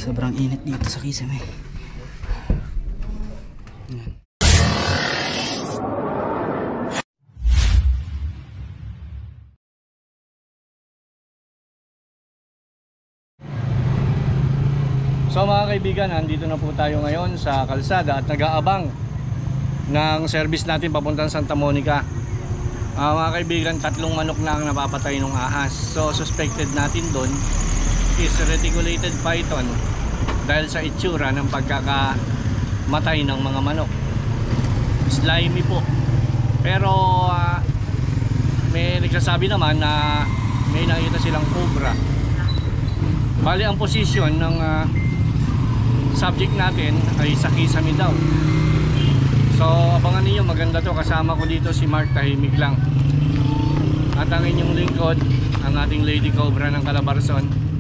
Sobrang init dito sa Kisame. Yan. So mga kaibigan, nandito na po tayo ngayon sa kalsada at nag-aabang ng service natin papuntang Santa Monica. Mga kaibigan, 3 manok na ang napapatay ng ahas. So suspected natin doon is reticulated python dahil sa itsura ng pagkakamatay ng mga manok. Slimy po. Pero may nagsasabi naman na may nakita silang cobra. Bali ang posisyon ng subject natin ay sa Kisame daw. So abangan niyo, maganda to. Kasama ko dito si Mark, tahimik lang. At ang inyong lingkod, ang ating Lady Cobra ng Calabarzon.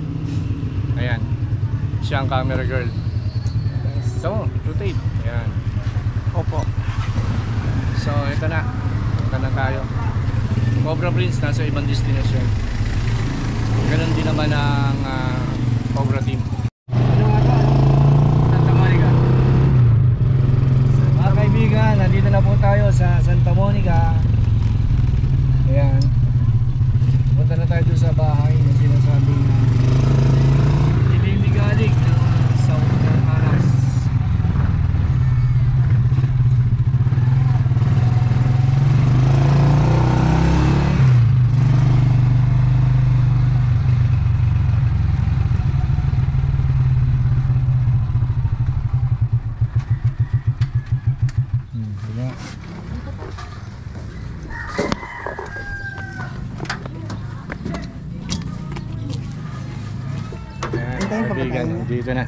Ayan, siya ang camera girl. So, rotate. Ayan. Opo. So, ito na. Ito na tayo. Cobra Prince nasa ibang destination. Ganon din naman ang Cobra team. Santa Monica. Mga kaibigan, nandito na po tayo sa Santa Monica. Ayan. Punta na tayo sa bahay na sinasabing galing ng South ng Aras. Dito na.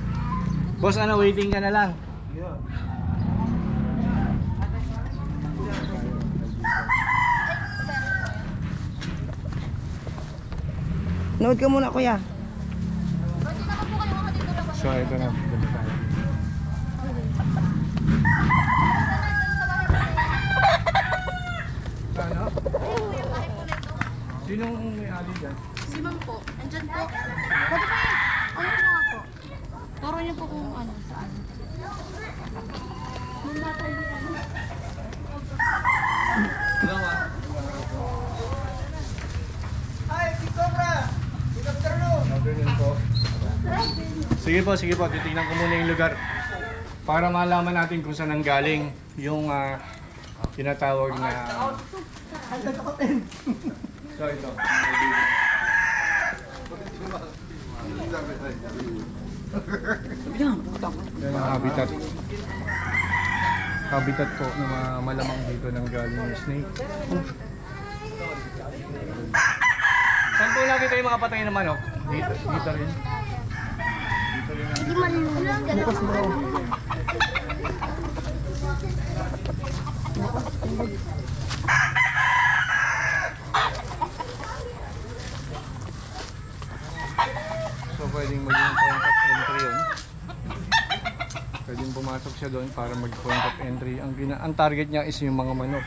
Boss, ano, waiting ka na lang. Nood ka muna, kuya. So, ito na. Ano? Sinong may ali dyan? Si Ma'am po. Andyan po. Pwede pa yun. Ano po nga po? Turo niyo po kung ano, saan. Mamatay niyo ano. Hi, Big Cobra! Good afternoon! Sige po, titignan ko muna yung lugar para malaman natin kung saan nanggaling yung tinatawag na so ito. Yan ang habitat. Habitat po na malamang dito ng galing yung snake. Saan po nakita yung mga patay na manok? Dito rin. Hindi malulunod ka na. So pwedeng maging point of entry yun. Pwedeng pumasok siya doon para mag point of entry. Ang target niya is yung mga manok.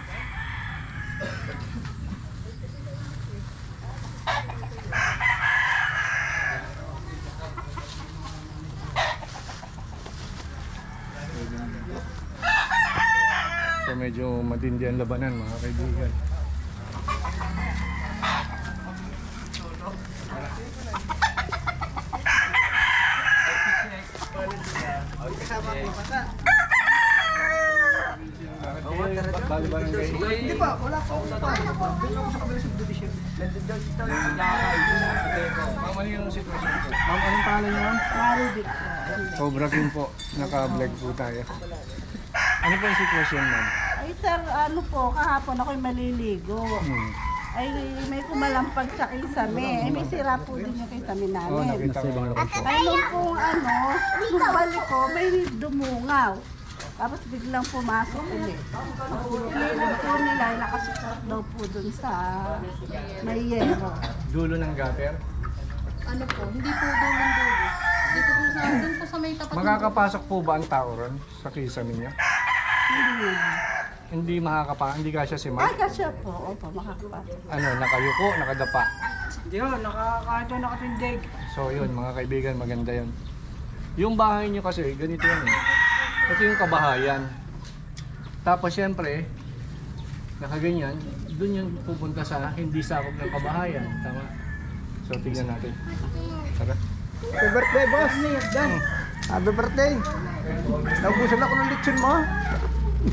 So medyo matindi ang labanan, mga kaibigan. Hindi pa, wala pa. Doon ako sa kabilang subdivision. Ma'am, ano yung sitwasyon po? Ma'am, anong pangalan niyo, ma'am? Maribik. Cobra King po, naka-vlog po tayo. Ano po yung sitwasyon, ma'am? Ay sir, ano po, kahapon ako'y maliligo. Ay may kumalampag sa Kisame. Ay may sira po din yung Kisame Oo, namin. nakita ko nga po. Ay nung kung ano, nung balik ko, may dumungaw. Tapos biglang pumasok ulit. Pinilog po nila, nakasukat daw po dun sa may yero. Dulo ng gutter? Ano po, hindi po dulo. Dito po sa, doon po sa may tapat. Makakapasok po ba ang tao ron sa Kisame niya? Hindi. Hindi hindi kasya si Mark? Ay, kasya po. Opo, makakapasok. Ano, nakayuko, nakadapa. Hindi ho, kahit nakatindig. So yun, mga kaibigan, maganda yun. Yung bahay nyo kasi, ganito yan eh. Ito yung kabahayan. Tapos syempre, nakaganyan, dun yung pupunta sa hindi sakop ng kabahayan. Tama? So, tignan natin. Tara. Happy birthday, boss! Dan! Happy birthday! Naubusan ako ng lechon mo.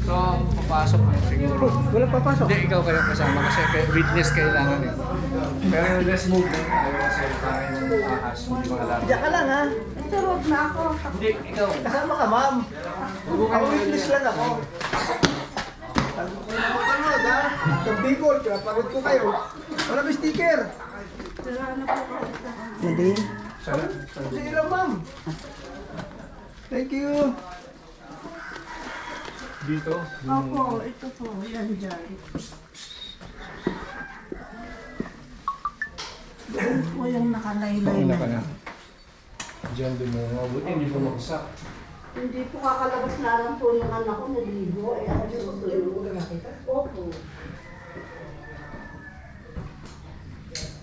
So, papasok na siguro. Wala papasok. Hindi, ikaw kayo kasama kasi witness kailangan eh. Pero let's move na tayo kasi tayo ng ahas, hindi mga laro. Diyan ka lang ha. Turog na ako. Hindi, ikaw. Kasama ka, ma'am. Ako witness lang ako. Panood ha. Sa Bicol, pinapagod ko kayo. Wala may sticker. Hindi. Sige lang, ma'am. Thank you. Dito. Opo, ito po. Yan dyan. Yan po yung nakalaylay Pauna na. ka na. Diyan din mo. Mabuti, hindi bumagsak. Hindi po kakalabas na lang po ng anak ko, naligo. Eh, ako yung tutulog. Opo.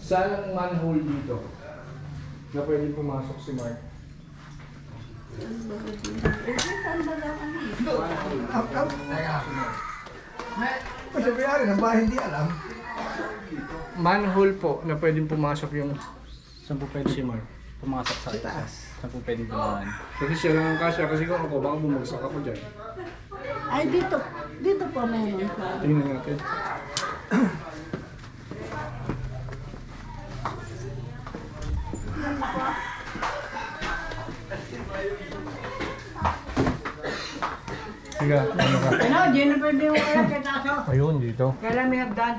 Saan ang manhole dito? Na pwede pumasok si Mark? Eh, saan ba lang ano? Kasi mayari ng bahay hindi alam. Manhole po na pwedeng pumasok yung Saan po pwede si Mark. pumasok sa itaas? Saan po pwede dumaan? Kasi siya lang ang kasya kasi kung ako baka bumagsak ako dyan. Ay, dito. Dito po meron po. Tingnan natin. Sige, ano ka? Ano, Jennifer, di mo kaya kitaso. Ayun, dito. Kailan may hagdan?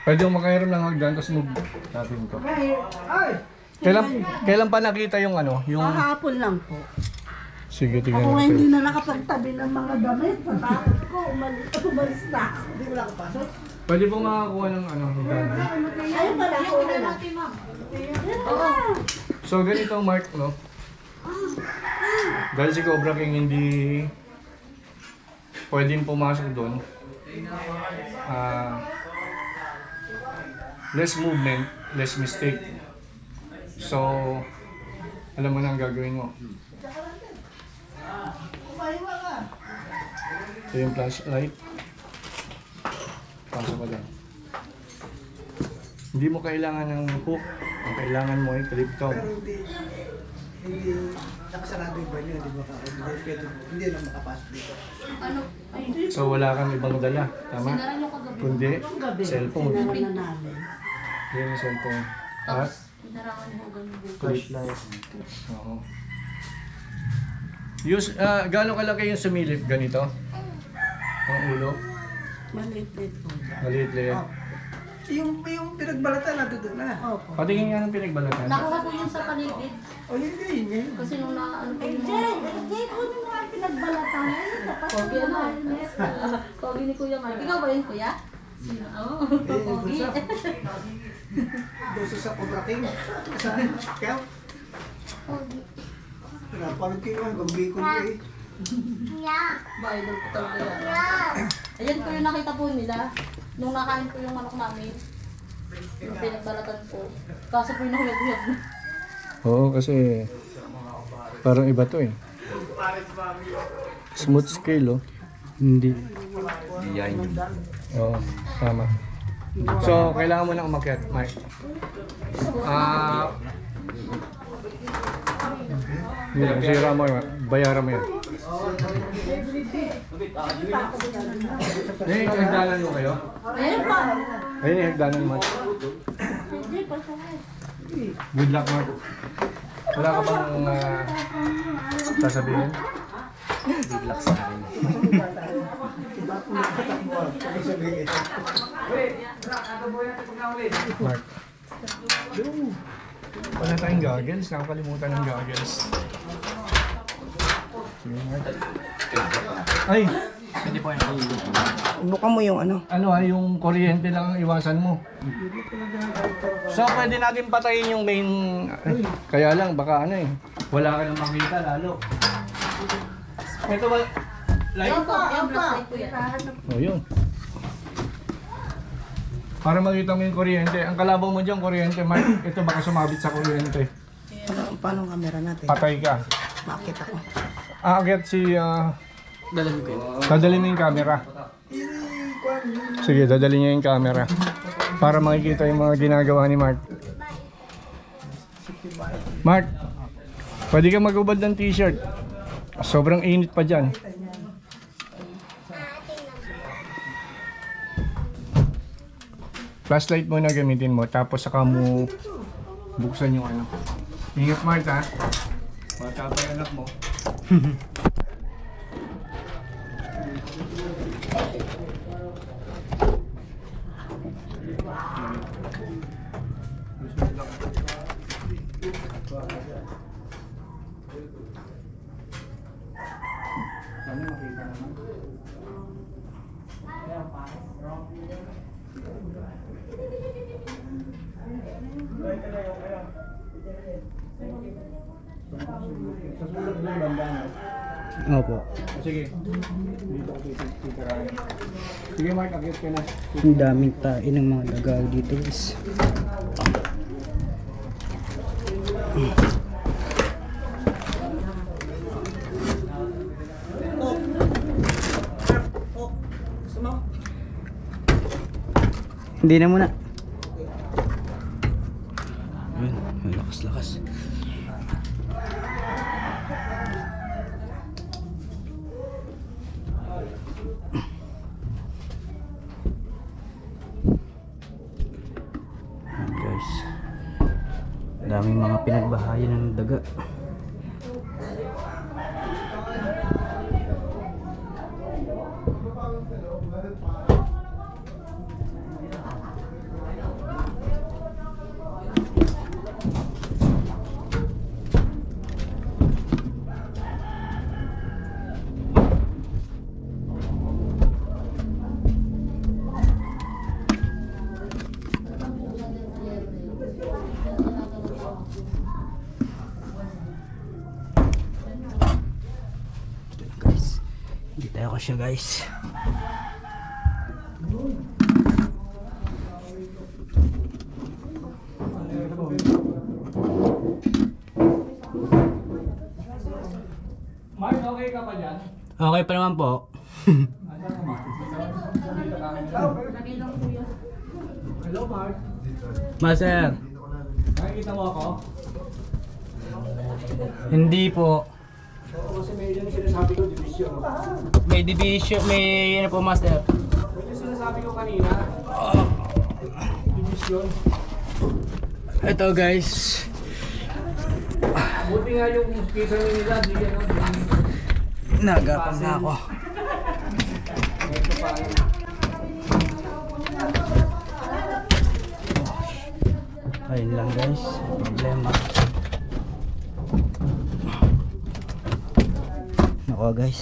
Pwede mo makahiram ng hagdan, tapos move natin to. Ay! Kailan pa nakita yung ano? Yung... Kahapon lang po. Sige, tingnan Ako nga hindi natin. na nakapagtabi ng mga damit. Patakot ko, umalis na ako. Hindi mo nakapasok? Pwede po makakuha ng ano, hagdan. Ay, pala ko na. So, ganito Mark, no? Dahil si Cobra King hindi pwedeng pumasok doon. Less movement, less mistake. So, alam mo na ang gagawin mo. Ito yung flashlight. Pasok ka lang. Hindi mo kailangan ng hook. Ang kailangan mo ay clip to. Pero hindi nakasarado yung banyo, hindi makapasok. Hindi na makapasok dito. Ano? Ay, So wala kang ibang dala. Tama? sinara nyo kagabi. Kundi cellphone. Wala na namin. Yan yung cellphone. At Tapos, sinarangan nyo ganun bukas. flashlight. Oo. Use, gaano kalaki yung sumilip? Ganito? Ang ulo? Maliit-liit po. Maliit-liit. Yung pinagbalatan natin doon na. Opo. Patingin nga ng pinagbalatan. Nakuha ko yun sa paligid. O hindi, hindi. Kasi nung ano po Eh, yung Jay, kunin mo ang pinagbalatan. Ay, tapos Pogi naman. Pogi ni Kuya Mark. Ikaw ba yun, Kuya? Sino? Oo. Pogi. Doon sa Cobra King. Saan? Kaya? Pogi. Pinapagod ko yung gambikon ko eh. Ba, idol ko talaga yan. Ayan po yung nakita po nila. Nung nakain po yung manok namin. Yung pinagbalatan po. Kaso po yung nahuyag-huyag. Oo, kasi parang iba to eh. Smooth scale, oh. Hindi. Yan yun. Oo, tama. So, kailangan mo na umakyat, Mike. Sira mo yun. Bayaran mo yan. Eh, hagdanan mo kayo? Ayan pa. Ayun yung hagdanan mo. Hindi, pasaway. Good luck, Mark. Wala ka bang sasabihin? Good luck sa akin. Mark. Wala tayong goggles. Nakakalimutan ng goggles. Sige, Mark. Ay! Pwede po yung Buka mo yung ano. Ano yung kuryente lang ang iwasan mo. So, pwede natin patayin yung main... Kaya lang, baka ano eh. Wala ka nang makita lalo. Ito ba? Light? Ayan po. Ayan, black light po yan. Oh, yun. Para makita mo yung kuryente. Ang kalabaw mo dyan, kuryente, Mark. Ito baka sumabit sa kuryente. Paano ang camera natin? Patay ka. Bakit ako? Aakyat si... Dalhin ko. dadalhin mo yung camera. Sige, dadalhin niya yung camera. Para makikita yung mga ginagawa ni Mark. Mark, pwede ka mag-ubad ng t-shirt. Sobrang init pa dyan. Flashlight muna gamitin mo, tapos saka mo buksan yung ano. Ingat Mark ha. Bata pa yung anak mo. Opo. Sige. Dito ako titirahin. Sige Mark, akyat ka na. Ang daming tain ng mga daga dito guys. Hindi na muna. Ayun, lakas-lakas. Guys, daming mga pinagbahayan ng daga. Hindi tayo kasya guys. Mark, okay ka pa dyan? Okay pa naman po. Hello Mark. Master, Nakikita mo ako? hindi po. Oo, kasi may yung sinasabi ko, division. May division, may ano po master. May yung sinasabi ko kanina. Division. Ito guys. Buti nga yung kisa nila, di yan. Nagapang na ako. Ito pa. Ayun lang guys. Problema. Nako guys.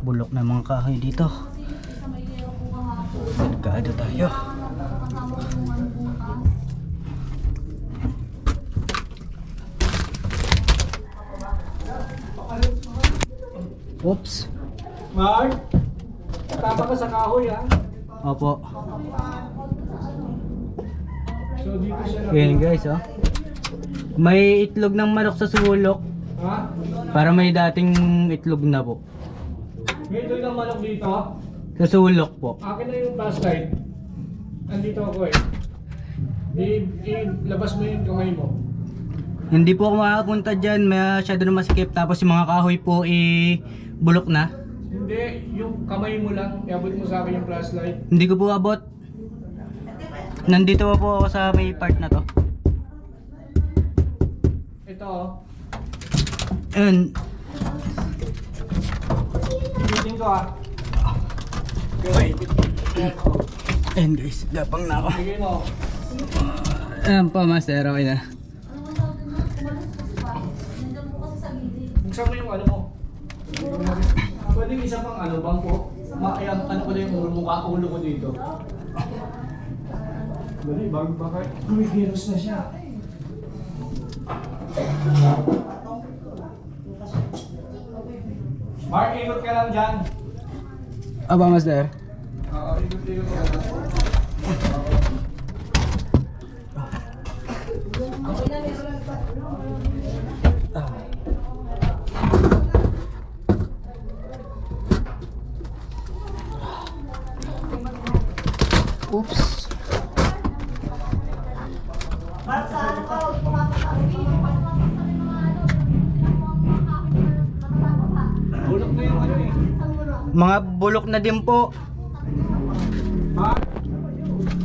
Bulok na mga kahoy dito. Delikado tayo. Oops. Mark, tama ka sa kahoy ha. Opo. So dito siya Ayan guys oh. May itlog ng manok sa sulok. Ha? Para may dating itlog na po. May ito ng manok dito. Sa sulok po. Akin na yung flashlight. Andito ako eh. Ilabas mo yung kamay mo. Hindi po ako makakapunta dyan, masyado na masikip. Tapos yung mga kahoy po bulok na. Hindi, yung kamay mo lang. Iabot mo sa akin yung flashlight. Hindi ko po abot. Nandito po ako sa may part na to. Ito oh. Ayun. Pipitin ko ah. Wait. Ayun guys, gapang na ako. Sige mo. Ayan po master, okay na. Buksan mo yung ano mo. Pwede isa pang ano, bangko. Ano ko na yung mukha ulo ko dito. Dali, baka may virus na siya. Mark, ikot ka lang dyan. Aba master. Oo, ikot ka lang. Oops. Bulok na yung ano eh. Mga bulok na din po. Mark!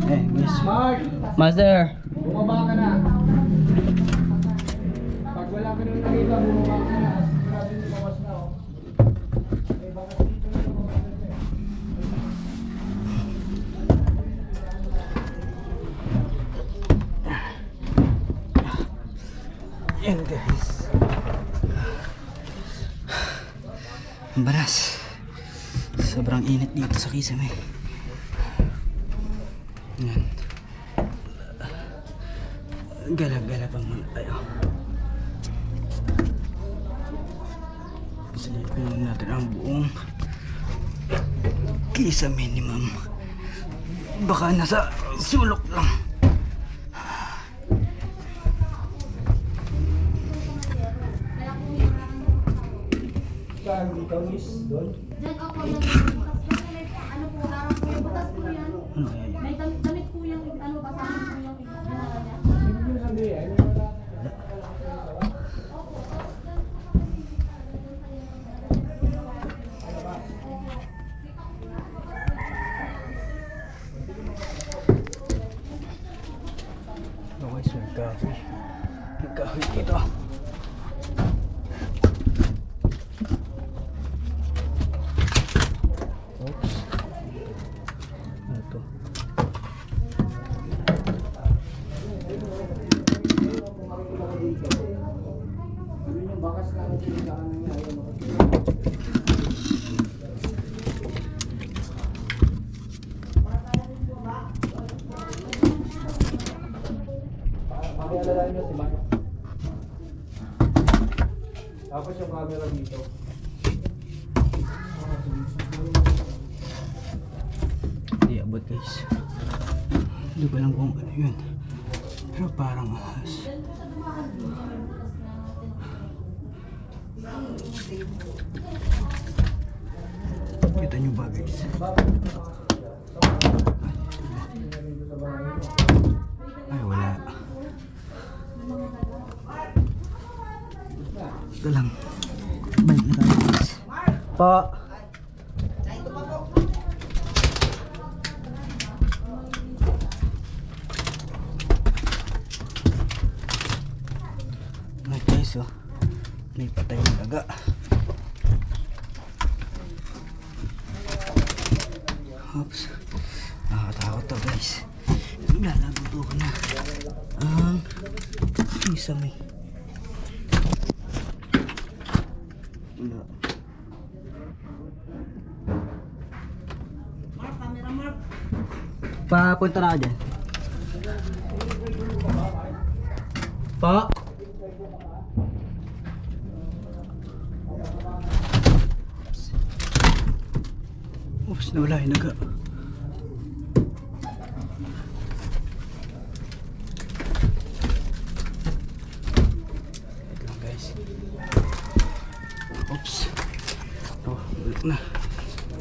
Eh, miss. Mark! Master. Bumaba ka na. Pag wala ka nang nakita, bumaba ka na. Sigurado yung bawas na oh. May bawas dito na yung bawas na eh. Yan guys. Ang baras. Sobrang init dito sa Kisame. Yan. Galap-galap ang mga tayo. Silipin natin ang buong Kisame ni ma'am. Baka nasa sulok lang. Saan dito, miss? Doon? Diyan ako, ano po, harap po yung butas po yan. Ano kaya yan? May damit po yung, ano, kasama po yung ginagawa niya. Hindi mo sabihin. Wala. Okay, so nagkahoy. Nagkahoy dito. Oops. Ano to? Yun yung bakas na nagsilaan niya. Pakialala niyo si Mark. Tapos yung camera dito. Hindi abot guys. Hindi ko alam kung ano yun. Pero parang ahas. Kita nyo ba guys? Ay wala. Ito lang. Balik na tayo guys. Po. Ay guys oh. May patay ng daga. Oops. Nakakatakot to guys. Lalabuto ko na ang Kisame. Wala. Papunta na ako dyan. Pa. Oops, nawala yung naga. Wait lang guys. Oops. Oh, ulit na.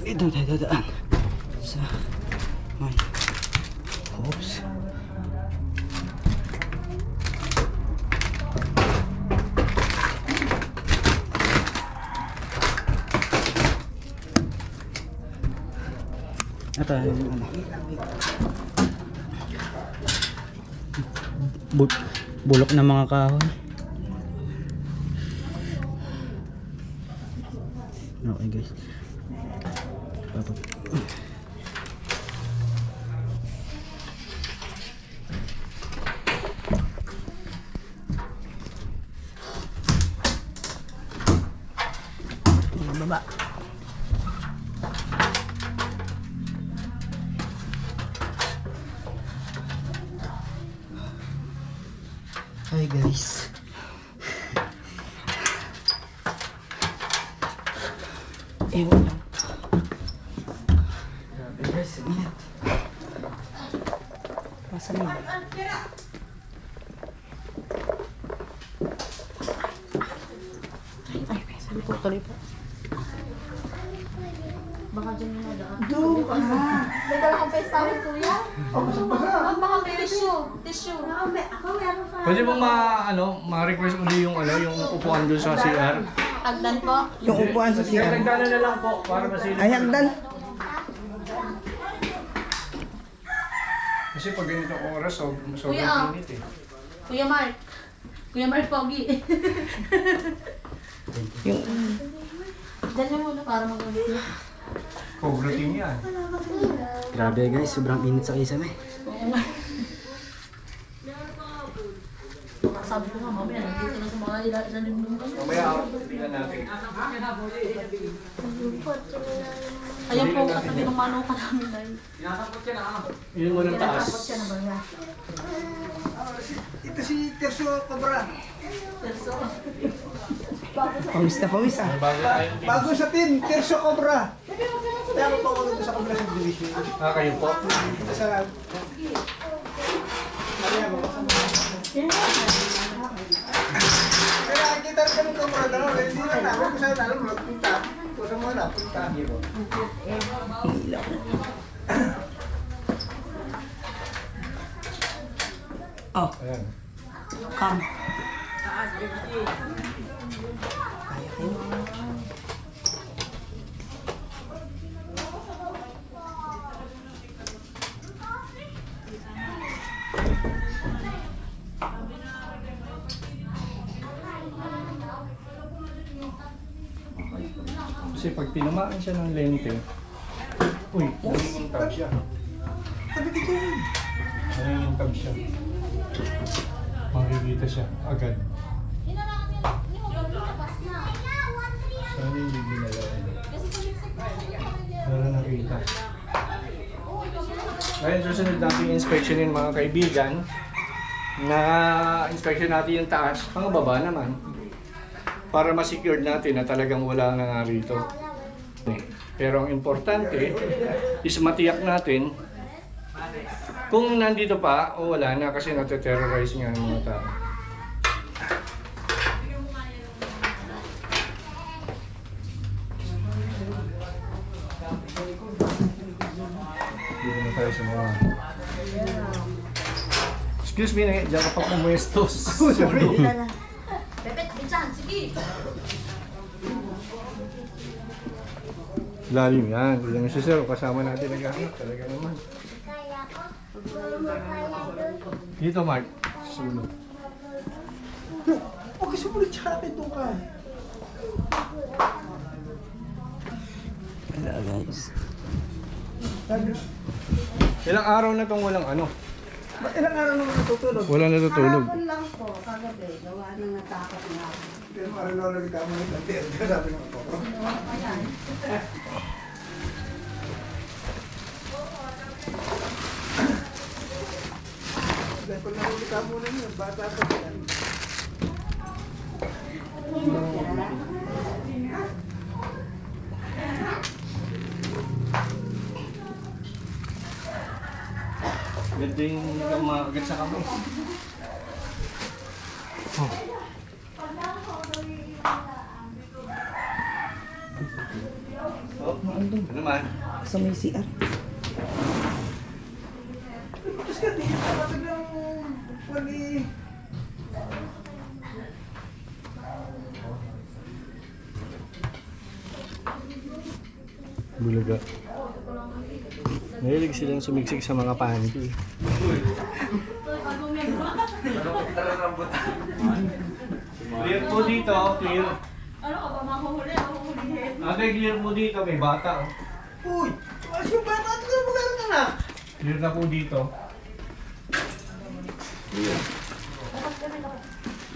Ito tayo dadaan. Sa may. Oops. Ito yung ano. Bulok na mga kahoy. Okay guys. Baba. Hi guys. Ewan lang. Grabe guys, ingat. Pasan mo ba? Ay, pesa. Hindi po, tuloy po. Baka dyan yung nadaan. Doon ka. May dala kang pestahin, kuya. Oh, basa-basa. Baka may tissue. Tissue. Pwede mo ma-request uli yung yung upuan doon sa CR. Hagdan po. Yung upuan sa Kaya nagdala na lang po para masilip. Ay, hagdan. Kasi pag ganito oras, sobrang Kuya, init eh. Kuya Mark. Kuya Mark Pogi. Yung... Diyan niyo muna para mag-ulit niya. Cobra team yan. Grabe guys, sobrang init sa kisame. Sabi ko nga, mamaya, nandito na sa mga ilalim ng mga. Mamaya, tingnan natin. Ayan po, katabi ng manuka namin na yun. Yun mo ng taas. Tapos siya na ba yan? Ito si Terso Cobra. Terso. Pawis na pawis ah. Bago tayo. Bago sa tin, Terso Cobra. Kaya ako pa dito sa Cobra Subdivision. Kayo po. Sa lab. Kaya mo. Kaya kita rin kami Cobra daw. Hindi na namin kung saan alam magpunta. Kung saan mo napunta. Oh. Ayan. Come. Kasi pag tinamaan siya ng lente, uy, nangingintab siya. Sabi dito. Nangingintab siya. Makikita siya agad. Saan yung hindi ginalaw? Para nakita. Ngayon, susunod natin inspectionin mga kaibigan na inspection natin yung taas, ang baba naman. Para ma-secure natin na talagang wala na nga rito. Pero ang importante is matiyak natin kung nandito pa o wala na kasi nate-terrorize nga ang mga tao. Dito na tayo sa mga... Excuse me, diyan ka pa pumuestos. Sorry. Bebet, binchan, sige. Lalim yan. Yan si Sir, kasama natin nag-anak. Talaga naman. Dito, Mark. Sulog. Huwag ka sumunod sa akin doon ka. Wala guys. Ilang araw na tong walang ano? Ilang araw naman natutulog? Wala natutulog. Kahapon lang po, kagabi, gawa nang natakot na ako. Pero araw na ulit ako ng kantir. Sabi ng ako. Dahil pag nakulit ka muna yun, bata pa yan. Ganda yung hindi ka makagat sa kamay. Oh. Oh, ano naman? Sa may CR. Tapos ka, di ka patag ng pali... Bulaga. Mahilig silang sumiksik sa mga panty. Clear po dito, clear. Ano ka ba, mahuhuli? Ako hulihin. Ate, clear po dito, may bata. Uy! Mas yung bata, ito ka magalang ka na! Clear na po dito.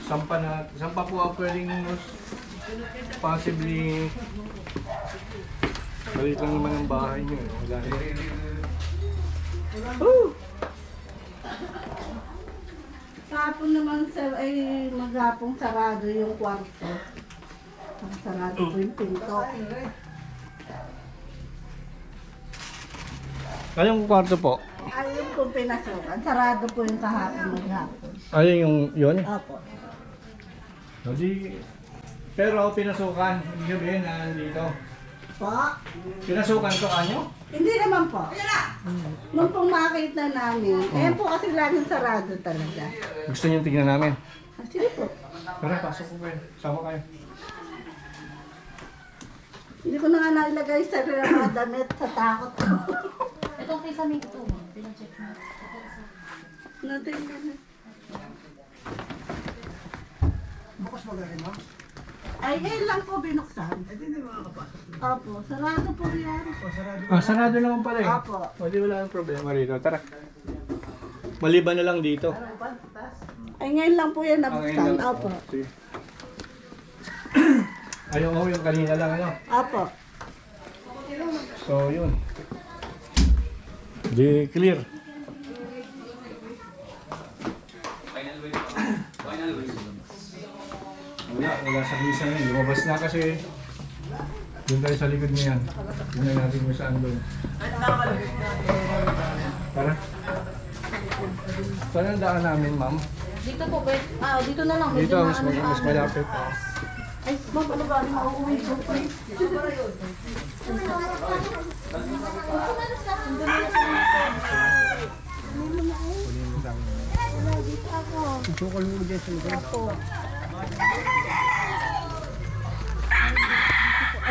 Sampa po ang pwedeng possibly balik lang naman ang bahay nyo. Wala Kahapon naman sir, ay maghapong sarado yung kwarto. Sarado po yung pinto. Anong kwarto po? Ayun po pinasukan, sarado po yung kahapon maghapon. Ayun yung yun? Opo. Hindi, Pero pinasukan, ibig sabihin na nandito. Po? Pinasukan ko kanyo? Hindi naman po. Nung pong makita namin, ayan po kasi laging sarado talaga. Gusto niyo tignan namin? Ah, sige po. Tara, pasok ko kayo. Sama kayo. Hindi ko na nga nailagay sa mga damit sa takot ko. Itong kay Saming ito, pinacheck mo. Natingnan na. Bukas magaling mo. Ay, ngayon lang po binuksan. Eh, hindi makakapasok. Opo, sarado po yan. O, sarado. Ah, sarado naman pala eh. Opo. Wala nang problema rito. Tara. Maliban na lang dito. Ay, ngayon lang po yan Ah, ngayon nabuksan. lang. Opo. Oh, sige. Ayaw ko yung kanina lang ano. Opo. So, yun. Di clear. Wala sa visa yun. Lumabas na kasi doon tayo sa likod niya. Tingnan natin kung saan doon. Tara. Saan ang daan namin, ma'am? Dito po, dito na lang. Dito, Medyo mas, maano mas pa. malapit. Ay, ma'am, ano ba? Ano mauuwi po? Sukol mo dyan sa lugar. Ito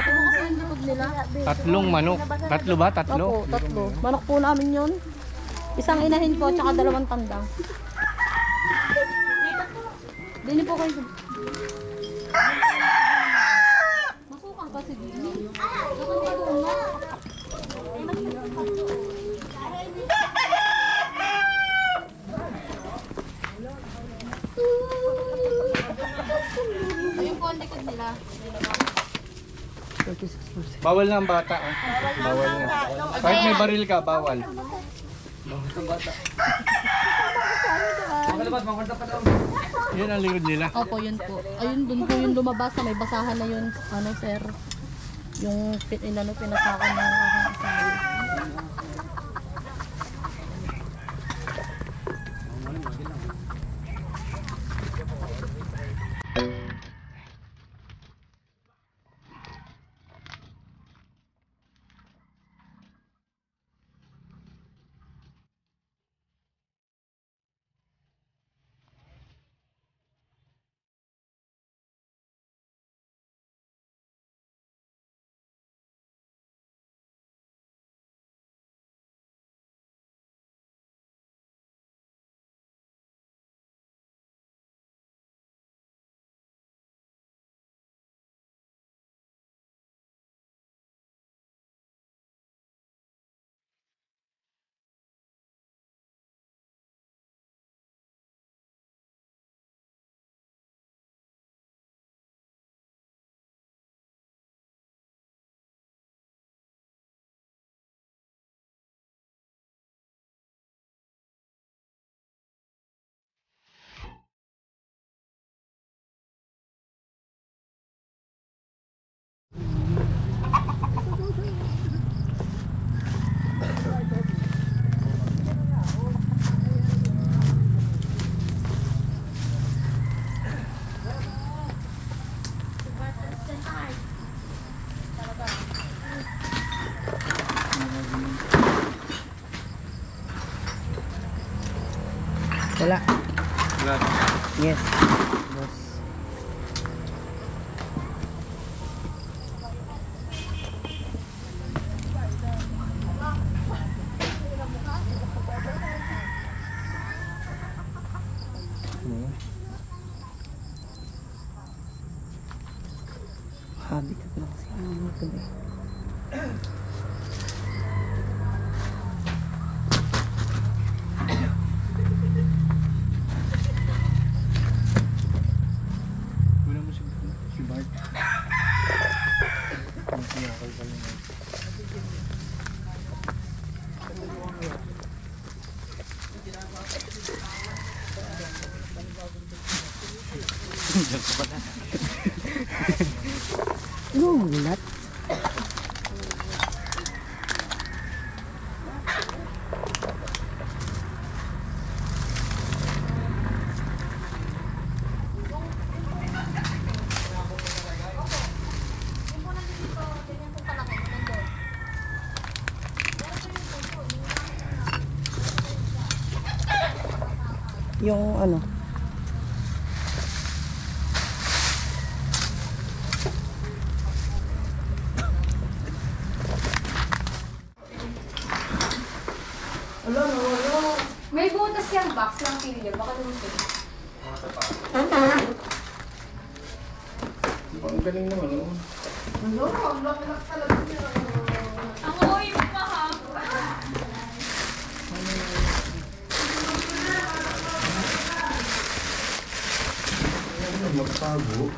po kasi yung likod nila. Tatlong manok. Tatlo ba? Tatlo? Opo, tatlo. Manok po namin yun. Isang inahin po, tsaka dalawang tandang. Dini po kayo. Masukan kasi dini. Ayun po ang likod nila. Bawal na ang bata. Oh. Bawal na. Kahit may baril ka, bawal. Yan ang likod nila. Opo, yun po. Ayun, dun po yung lumabas na may basahan na yun. Ano, sir? Yung pinasakan ng aking asawa. Wala. Wala. Yes. Habitat na kasi ang gabi. Wala mo si Bart. Ang sinakal pa niya. Lulat. Yung ano. May butas yung box ng pilya. Baka lumusot. Ang galing naman, oh. Ang uwi mo pa ha. Magtago.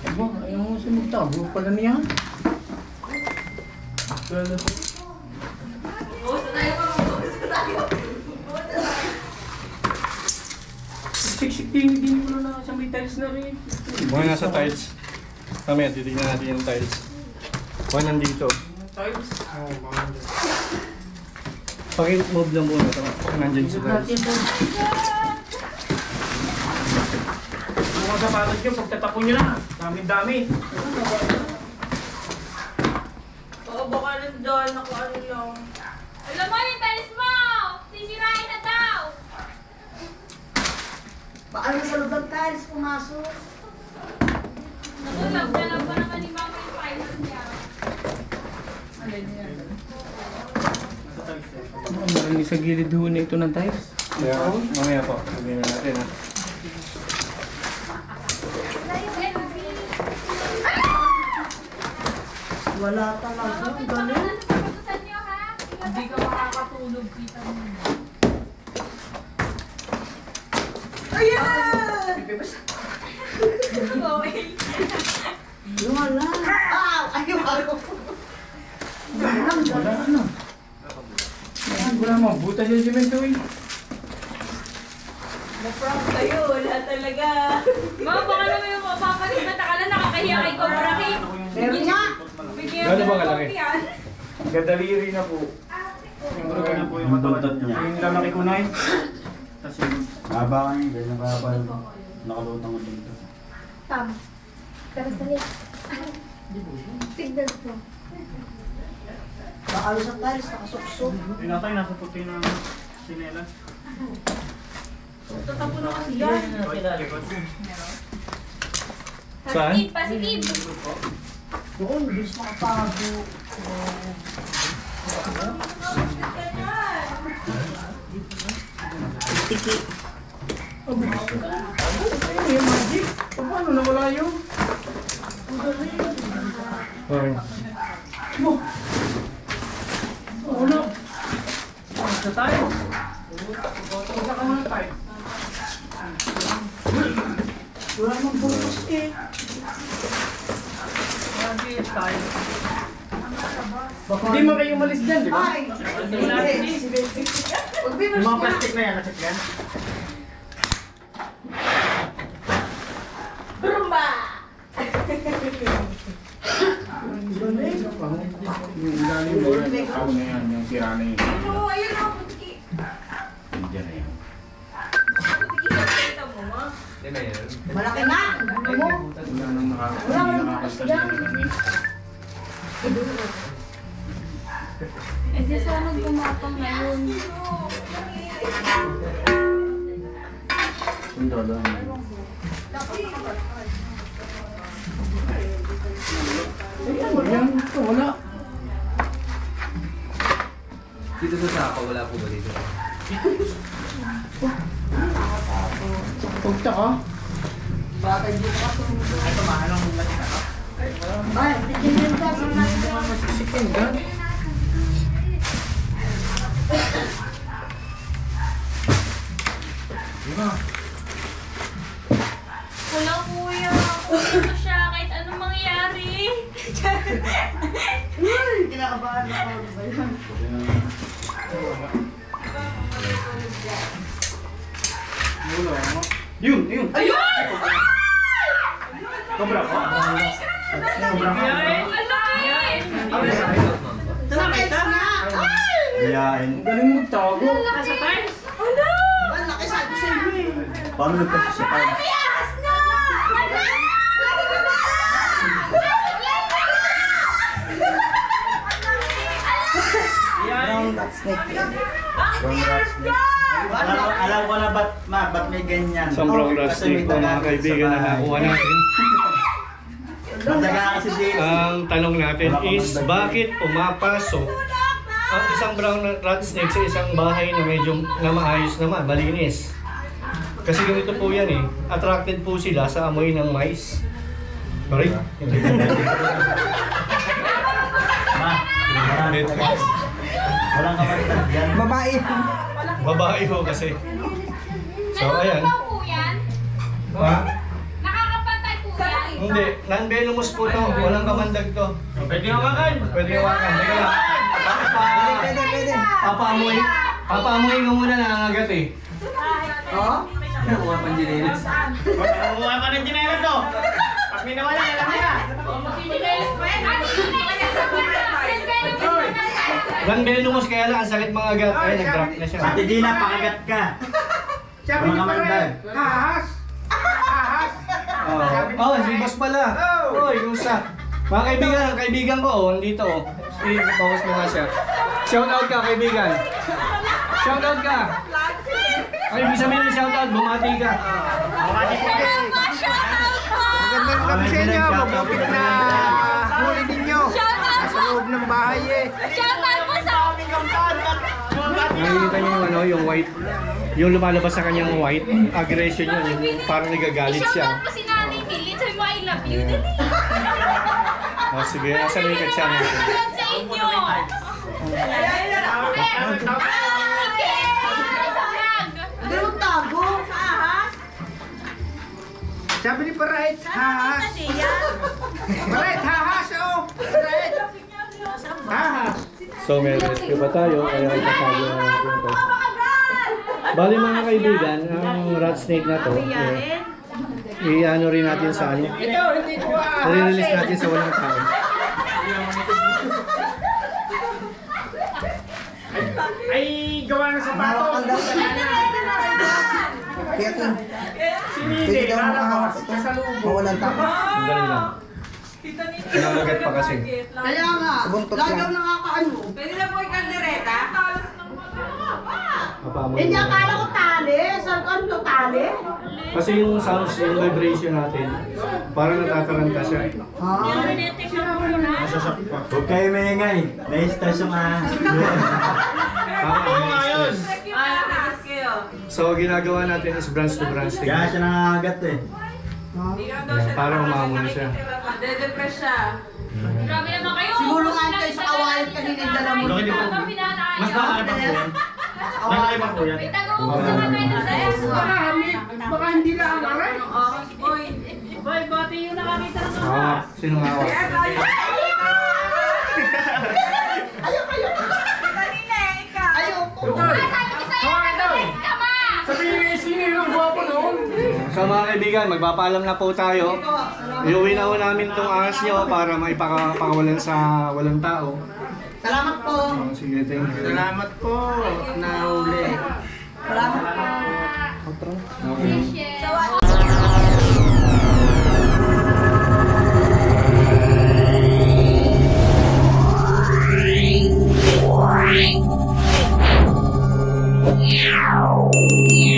Aba, ayaw mo siya magtago pala niya. Siksik din mo na sa may tiles na rin. Mga nasa tiles. Mamaya, titignan natin yung tiles. Mga nandito. Tiles? Oo, mga nandito. Paki-move lang muna. Baka nandyan sa tiles. Mga sapatos nyo, pagtatapon nyo na. Dami-dami. Oo, baka nandiyan ako ano lang. Alam mo yung tiles mo! Sisirain na daw! Baka sa loob ng tiles pumasok. Naku, nagdala pa naman ni Mama yung tiles niya. Marami sa gilid ho na ito ng tiles. Kaya, mamaya po. Sabihin na natin, ha. Wala talaga. Kapit pa ka na sa pagkusan niyo, ha? Hindi ka makakatulog, kita mo. Wala. Wala na. Wala mo, butas yung simento eh. Na-prank kayo, wala talaga. Mama, baka naman yung mapapalitan ka na nakakahiya kay Cobra King. Meron nga. Bigyan Gano'n mo ba ng kalaki? kopyan. Gadaliri na po. Yung buntot niya. Yung lalaki ko na eh. Tapos yung Haba ka niya, ganyan ka nakalutang ko dito. Tam. Pero sali. Tignan po. Baka sa tiles nakasuksok. tinatay nasa puti na sinelas. Tatapon na kasi yan. Saan? Positive, positive. Doon, bis makatago. Tiki. Ay, yung magic. Paano nawala yun? Okay. Wala. Sa tayo. Isa ka muna tayo. Wala nang butas eh. Tayo. Hindi man kayo umalis dyan, di ba? Ay! Yung mga plastic na yan, na-check yan. Brumba! Yung ilalim mo yan, yung ako na yan, yung sira na yun. Oo, ayun ako, putiki. Hindi na yan. Putiki sa kita mo, ma. Malaki na! Ano mo? Wala nang nakakasal na lang eh. Eh, di sana gumapang ngayon. Sundo doon. Yan, ito, wala. Dito sa Sapa, wala po ba dito? Pagta ka. Bakit hindi ka tumulong? Ito, maanong ulat ka. Ay, titigil ka sa mga Masisikin ka. Diba? Wala kuya. Kuya ko siya kahit anong mangyari. kinakabahan ako. Ano ba yun? Wala mo. Yun, yun. Ayun! Cobra ko? Cobra ko? Ang laki! Sa tiles nga! Ay! Iyain. Galing magtago. Nasa tiles. Paano nagkasasakay? Brown rat snake. Brown rat snake. Alam ko na ba't may ganyan. Isang brown rat Kasi snake may po mga taga kaibigan na sa bahay. nakuha natin. Mataga kasi dito. Ang tanong natin is, bakit pumapasok ang isang brown rat snake sa isang bahay na medyo na maayos naman, malinis? Kasi ganito po yan eh, attracted po sila sa amoy ng mais. Bari? Walang kapatid yan. Babae. Babae ho kasi. So ayan. Nalulog po yan? Ha? Nakakapantay po yan? Hindi, non-venomous po to. Walang kamandag to. Pwede hawakan. Pwede hawakan. Teka lang. Pwede. Papaamoy. Papaamoy ko muna nangangagat eh. Oh? Nakuha pang ginelas. Kuha ka ng ginelas to. Pag may nawala, alam nila. Non-venomous kaya lang, ang sakit mga agat. Ay, nag-drop na siya. Ate Gina, pakagat ka. Sabi ni Pare, ahas. Oh, si boss pala. Oh, yung sa. Mga kaibigan, ang kaibigan ko, oh, nandito, oh. Sige, bawas mo nga siya. Shout out ka, kaibigan. Shout out ka. Ay, ibig sabihin ng shout out, bumati ka. Magandang gabi sa inyo. Mabupit na huli ninyo. Nasa loob ng bahay eh. Shoutout po sa Nakikita niyo yung ano, yung white. Yung lumalabas sa kanyang white. Aggression yun, yung parang nagagalit siya. shoutout po si Nanay Millie. Sabi mo, I love you. Dali. Oh, sige, asan yung katsa natin? Shoutout sa inyo. Hindi mo tago sa ahas. Sabi ni Parait, hahas. Parait, hahas oh. Parait. Hahas. So may rescue pa tayo, kaya ipatago na natin ito. Bali mga kaibigan, ang rat snake na to, i-ano rin natin sa ano. Ito, hindi ko I-release natin sa walang tao. Ay, gawa ng sapatos. Kaya ito, Sinili, pwede daw lalabas. makahawak ito. Mawalang tao. Sandali lang. Nangagat pa kasi. Kaya nga, Buntot lagaw lang. nakakaano. Papaamoy Hindi, mo. akala ko tali. Saan ka ano tali? Kasi yung sounds, yung vibration natin, parang natataranta siya. Masasak pa. Huwag kayo maingay. Na-stress yung ahas. Ayos. So ginagawa natin is branch to branch. Kaya siya nangangagat eh. Para umamon siya. Grabe naman kayo. Siguro nga kayo sa kawayan kanina yung dala mo. Mas malaki pa po yan. Malaki pa po yan. May tago-ubos naman kayo ng dahil. Baka hindi lang aray. Boy, bati yung nakakita ng Sino nga ako? Sabi ko sa'yo, nag-test ka ma! Sabihin niyo, sino yung gwapo noon? So mga kaibigan, magpapaalam na po tayo. Iuwi na ho namin itong ahas nyo para maipakawalan sa walang tao. Salamat po. Oh, sige, thank you. Salamat po. Nahuli. Salamat po. Okay. Yeah.